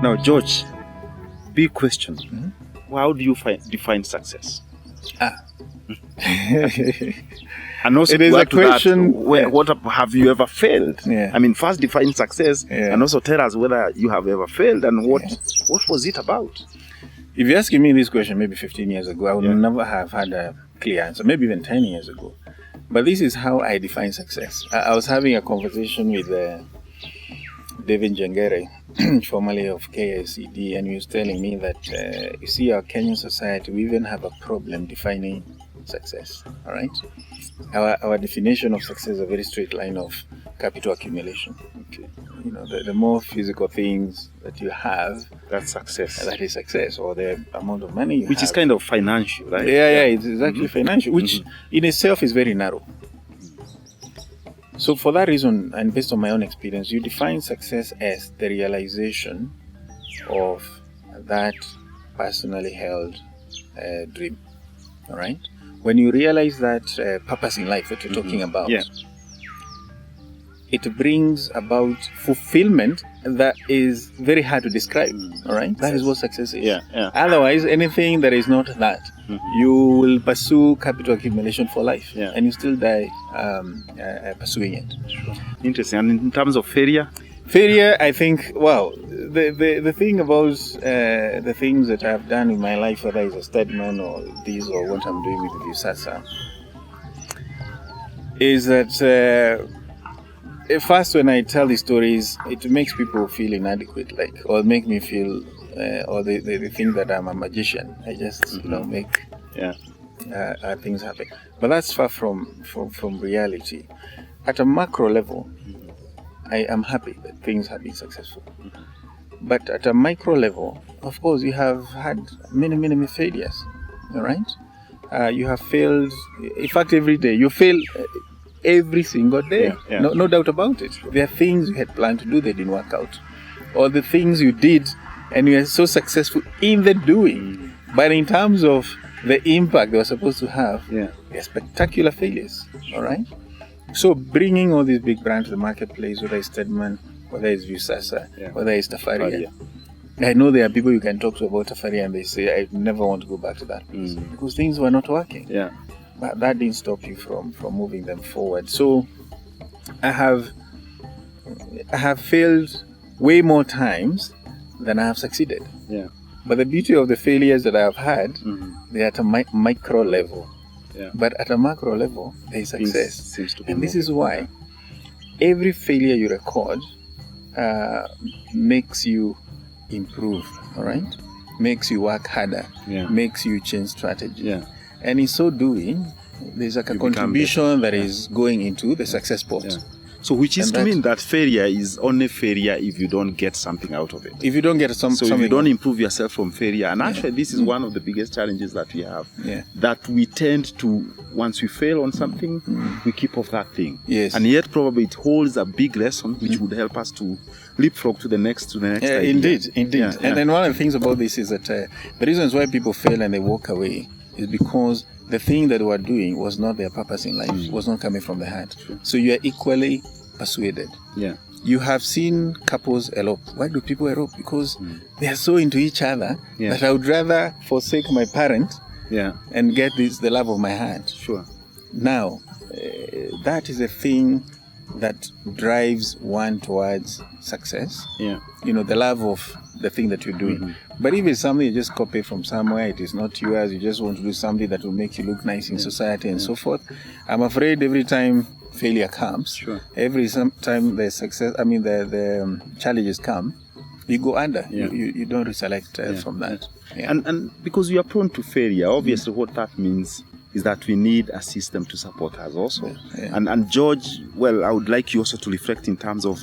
Now, George, big question. How do you define success? And also, it is a question. What have you ever failed? Yeah. I mean, first define success, and also tell us whether you have ever failed and what was it about? If you're asking me this question maybe 15 years ago, I would never have had a clear answer, maybe even 10 years ago. But this is how I define success. I was having a conversation with David Jengere, formerly of KICD, and he was telling me that, you see, our Kenyan society, we even have a problem defining success, all right? Our definition of success is a very straight line of capital accumulation. Okay. You know, the more physical things that you have, that's success. That is success, or the amount of money you which have. is kind of financial, right? Yeah, it's exactly financial, which in itself is very narrow. So for that reason, and based on my own experience, you define success as the realization of that personally held dream, all right? When you realize that purpose in life that you're talking about, it brings about fulfillment that is very hard to describe, all right? That is what success is. Otherwise, anything that is not that, you will pursue capital accumulation for life, and you still die pursuing it. Sure. Interesting. And in terms of failure? Failure, I think, wow, the thing about the things that I've done in my life, whether it's a studyman or this or what I'm doing with Visasa, is that first when I tell the stories, it makes people feel inadequate, or make me feel, or they think that I'm a magician. I just, make things happen. But that's far from reality. At a macro level, I am happy that things have been successful. But at a micro level, of course, you have had many failures, all right? You have failed, in fact, every day. You fail every single day, no doubt about it. There are things you had planned to do that didn't work out. Or the things you did and you are so successful in the doing. But in terms of the impact they were supposed to have, they're spectacular failures, all right? So bringing all these big brands to the marketplace, whether it's Stedman, whether it's Visasa, whether it's Tafaria. I know there are people you can talk to about Tafaria and they say, I never want to go back to that place because things were not working. But that didn't stop you from moving them forward. So I have failed way more times than I have succeeded. But the beauty of the failures that I have had, they're at a micro level. But at a macro level, there is success. And this is why every failure you record makes you improve, all right? Makes you work harder, makes you change strategy. And in so doing, there's like a contribution that is going into the success pot. So which is to mean that failure is only failure if you don't get something out of it. If you don't get something. So if you don't improve yourself from failure. And actually this is one of the biggest challenges that we have. That we tend to, once we fail on something, we keep off that thing. And yet probably it holds a big lesson which would help us to leapfrog to the next idea. Indeed. And then one of the things about this is that the reasons why people fail and they walk away is because the thing that they were doing was not their purpose in life, was not coming from the heart. So you are equally persuaded. You have seen couples elope. Why do people elope? Because they are so into each other that I would rather forsake my parent and get the love of my heart. Now, that is a thing that drives one towards success. You know, the love of the thing that you're doing. But if it's something you just copy from somewhere, it is not yours, you just want to do something that will make you look nice in society and so forth, I'm afraid every time failure comes, every time the success, the challenges come, you go under. You don't reselect from that. And because we are prone to failure, obviously what that means is that we need a system to support us also. And George, well, I would like you also to reflect in terms of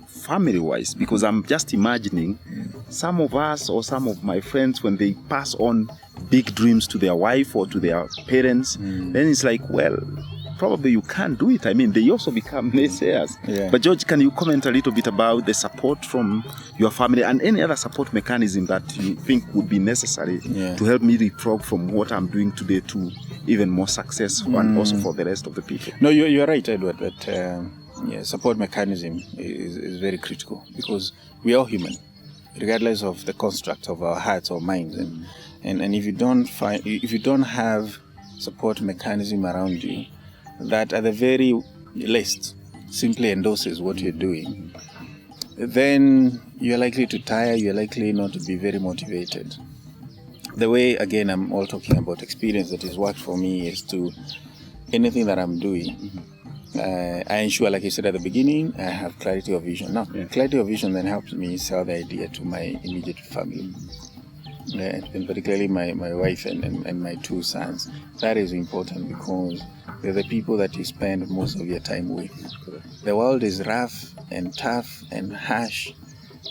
family-wise, because I'm just imagining some of us or some of my friends, when they pass on big dreams to their wife or to their parents, then it's like, well, probably you can't do it. I mean, they also become naysayers. But George, can you comment a little bit about the support from your family and any other support mechanism that you think would be necessary to help me leapfrog from what I'm doing today to even more success and also for the rest of the people? No, you're right, Edward, that support mechanism is very critical because we are human. regardless of the construct of our hearts or minds. And if you don't have support mechanism around you that at the very least simply endorses what you're doing, then you're likely to tire, you're likely not to be very motivated. The way, again, I'm all talking about experience that has worked for me is to anything that I'm doing, I ensure, like I said at the beginning, I have clarity of vision. Now, clarity of vision then helps me sell the idea to my immediate family, and particularly my wife and my 2 sons. That is important because they're the people that you spend most of your time with. The world is rough and tough and harsh,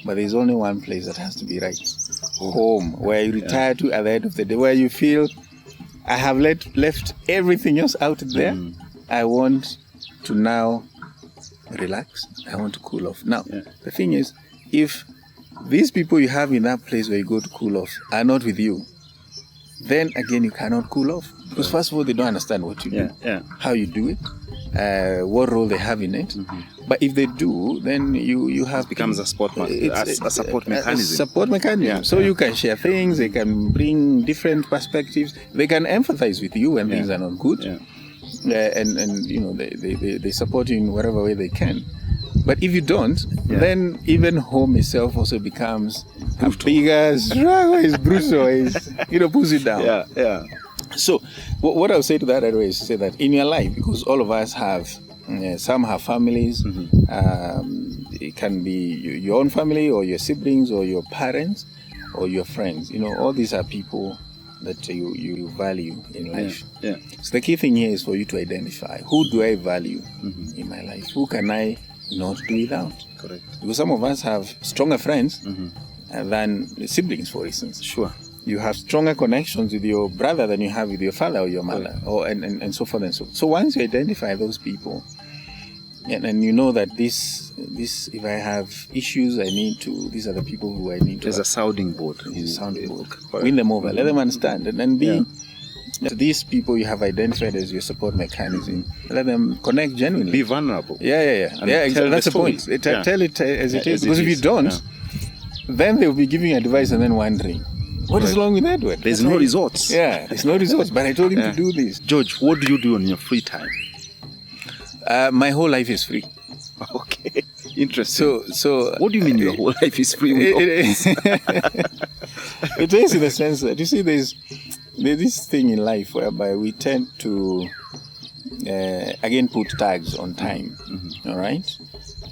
but there's only one place that has to be right. Home, where you retire to at the end of the day, where you feel, I have left everything else out there. I want to now relax. I want to cool off. Now, the thing is, if these people you have in that place where you go to cool off are not with you, then again you cannot cool off. Because first of all, they don't understand what you do, how you do it, what role they have in it. But if they do, then you have... It becomes a support mechanism. A support mechanism. So you can share things, they can bring different perspectives, they can empathize with you when things are not good. And you know, they support you in whatever way they can. But if you don't, then even home itself also becomes a bigger struggle, is brutal, pulls you down. So what I would say to that anyway is to say that in your life, because all of us have, some have families, it can be your own family or your siblings or your parents or your friends. You know, all these are people that you value in life. So the key thing here is for you to identify, who do I value in my life? Who can I not do without? Correct. Because some of us have stronger friends than siblings, for instance. Sure. You have stronger connections with your brother than you have with your father or your mother, and so forth and so on. So once you identify those people, and you know that this, if I have issues, these are the people who I need to... There's a sounding board. Win them over, let them understand, and then be... These people you have identified as your support mechanism, let them connect genuinely. Be vulnerable. Exactly. That's the point. Tell it as it is. Because if you don't, then they'll be giving advice and then wondering, what is wrong with Edward? There's no results. There's no results, but I told him to do this. George, what do you do on your free time? My whole life is free. Okay, interesting. So what do you mean your whole life is free? It is in the sense that, you see, there's this thing in life whereby we tend to again put tags on time. All right,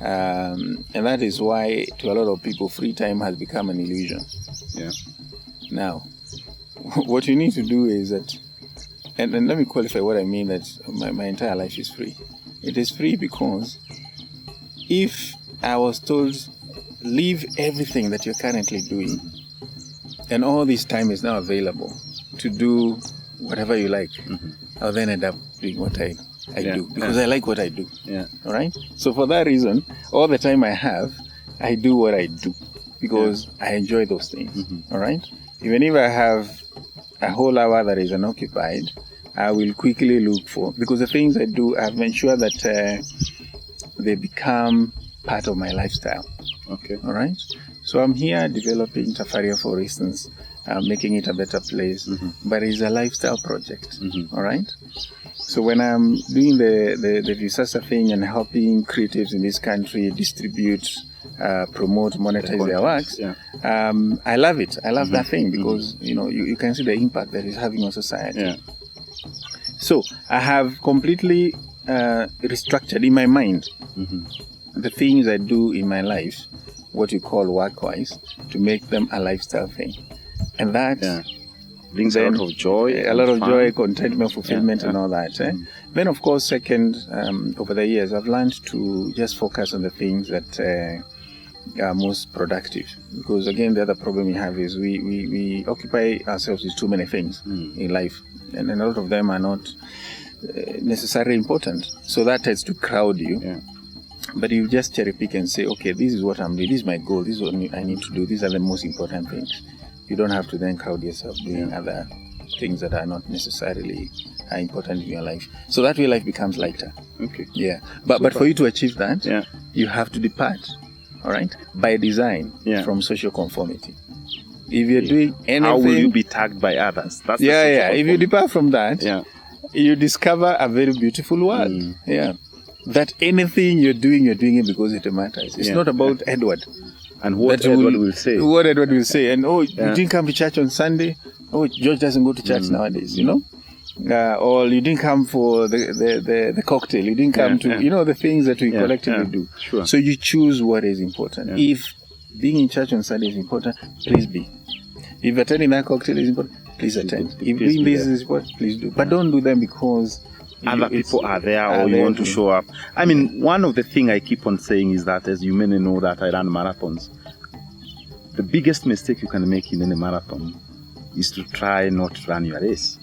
and that is why to a lot of people free time has become an illusion. Now, what you need to do is that, and let me qualify what I mean, that my entire life is free. It is free because if I was told, leave everything that you're currently doing, and all this time is now available to do whatever you like, I'll then end up doing what I do, because I like what I do. All right? So for that reason, all the time I have, I do what I do, because I enjoy those things. All right? Even if I have a whole hour that is unoccupied, I will quickly look for, because the things I do, I've made sure that they become part of my lifestyle. Okay. All right? So I'm here developing Tafaria, for instance, making it a better place, but it's a lifestyle project. All right? So when I'm doing the disaster thing and helping creatives in this country distribute, promote, monetize their works, I love it. I love that thing because you can see the impact that it's having on society. So I have completely restructured in my mind the things I do in my life, what you call work-wise, to make them a lifestyle thing, and that brings a lot of joy, contentment, fulfillment, and all that. Then, of course, second, over the years, I've learned to just focus on the things that are most productive. Because again, the other problem we have is we occupy ourselves with too many things in life, and a lot of them are not necessarily important. So that tends to crowd you. But you just cherry pick and say, okay, this is what I'm doing, this is my goal, this is what I need to do, these are the most important things. You don't have to then crowd yourself doing other things that are not necessarily important in your life. So that way life becomes lighter. Okay. But for you to achieve that, you have to depart all right, by design, Yeah. from social conformity. If you're doing anything, How will you be tagged by others? That's the social If you conformity. depart from that, Yeah. you discover a very beautiful world. Yeah, that anything you're doing it because it matters. It's Yeah. not about Edward. And what That Edward will say. What Edward will say. And you Yeah. didn't come to church on Sunday. Oh, George doesn't go to church nowadays, you know? Or you didn't come for the cocktail. You didn't come to, the things that we collectively do. Sure. So you choose what is important. Yeah. If being in church on Sunday is important, please be. If attending that cocktail is important, please attend. If Please doing be this there. is important, please do. But don't do them because Other people are there are or you there want to to- show up. I mean, one of the things I keep on saying is that, as you may know, that I run marathons. The biggest mistake you can make in any marathon is to try not to run your race.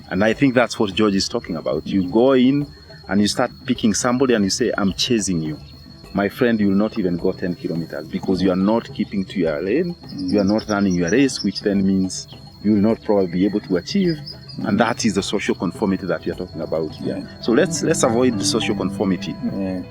And I think that's what George is talking about. You go in and you start picking somebody and you say, I'm chasing you. My friend, you will not even go 10 kilometers because you are not keeping to your lane. You are not running your race, which then means you will not probably be able to achieve. And that is the social conformity that we are talking about here. So let's avoid the social conformity. Yeah.